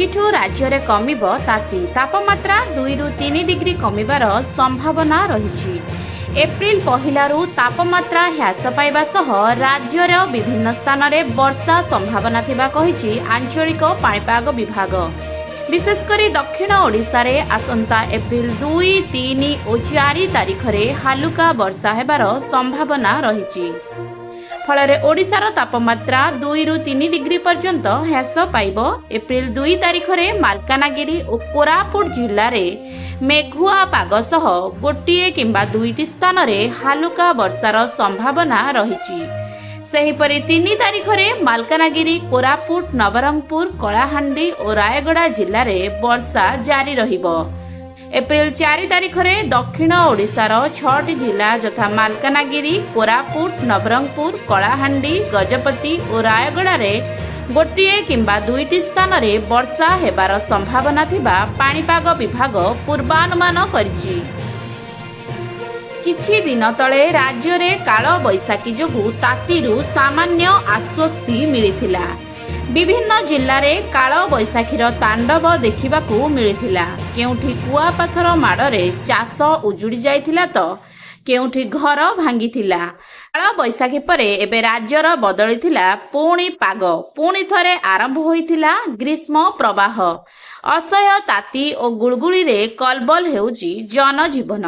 ଆଜିଠୁ ରାଜ୍ୟରେ କମିବ ତାତି। ତାପମାତ୍ରା 2ରୁ 3 ଡିଗ୍ରୀ କମିବାର ସମ୍ଭାବନା ରହିଛି। ଏପ୍ରିଲ ପହିଲାରୁ ତାପମାତ୍ରା ହ୍ରାସ ପାଇବା ସହ ରାଜ୍ୟର ବିଭିନ୍ନ ସ୍ଥାନରେ ବର୍ଷା ସମ୍ଭାବନା ଥିବା କହିଛି ଆଞ୍ଚଳିକ ପାଣିପାଗ ବିଭାଗ। ବିଶେଷକରି ଦକ୍ଷିଣ ଓଡ଼ିଶାରେ ଆସନ୍ତା ଏପ୍ରିଲ 2, 3 ଓ 4 ତାରିଖରେ ହାଲୁକା ବର୍ଷା ହେବାର ସମ୍ଭାବନା ରହିଛି। ଫଳରେ ଓଡ଼ିଶାର ତାପମାତ୍ରା 2ରୁ 3 ଡିଗ୍ରୀ ପର୍ଯ୍ୟନ୍ତ ହ୍ରାସ ପାଇବ। ଏପ୍ରିଲ 2 ତାରିଖରେ ମାଲକାନଗିରି ଓ କୋରାପୁଟ ଜିଲ୍ଲାରେ ମେଘୁଆ ପାଗ ସହ ଗୋଟିଏ କିମ୍ବା 2ଟି ସ୍ଥାନରେ ହାଲୁକା ବର୍ଷାର ସମ୍ଭାବନା ରହିଛି। ସେହିପରି 3 ତାରିଖରେ ମାଲକାନଗିରି, କୋରାପୁଟ, ନବରଙ୍ଗପୁର, କଳାହାଣ୍ଡି ଓ ରାୟଗଡ଼ା ଜିଲ୍ଲାରେ ବର୍ଷା ଜାରି ରହିବ। ଏପ୍ରିଲ 4 ତାରିଖରେ ଦକ୍ଷିଣ ଓଡ଼ିଶାର 6ଟି ଜିଲ୍ଲା ଯଥା ମାଲକାନଗିରି, କୋରାପୁଟ, ନବରଙ୍ଗପୁର, କଳାହାଣ୍ଡି, ଗଜପତି ଓ ରାୟଗଡ଼ାରେ ଗୋଟିଏ କିମ୍ବା 2ଟି ସ୍ଥାନରେ ବର୍ଷା ହେବାର ସମ୍ଭାବନା ଥିବା ପାଣିପାଗ ବିଭାଗ ପୂର୍ବାନୁମାନ କରିଛି। କିଛି ଦିନ ତଳେ ରାଜ୍ୟରେ କାଳବୈଶାଖୀ ଯୋଗୁଁ ତାତିରୁ ସାମାନ୍ୟ ଆଶ୍ୱସ୍ତି ମିଳିଥିଲା। ବିଭିନ୍ନ ଜିଲ୍ଲାରେ କାଳବୈଶାଖୀର ତାଣ୍ଡବ ଦେଖିବାକୁ ମିଳିଥିଲା। କେଉଁଠି କୁଆପଥର ମାଡ଼ରେ ଚାଷ ଉଜୁଡ଼ି ଯାଇଥିଲା ତ କେଉଁଠି ଘର ଭାଙ୍ଗିଥିଲା। କାଳବୈଶାଖୀ ପରେ ଏବେ ରାଜ୍ୟର ବଦଳିଥିଲା ପୁଣି ପାଗ। ପୁଣି ଥରେ ଆରମ୍ଭ ହୋଇଥିଲା ଗ୍ରୀଷ୍ମ ପ୍ରବାହ। ଅସହ୍ୟ ତାତି ଓ ଗୁଳୁଗୁଳିରେ କଲବଲ ହେଉଛି ଜନଜୀବନ।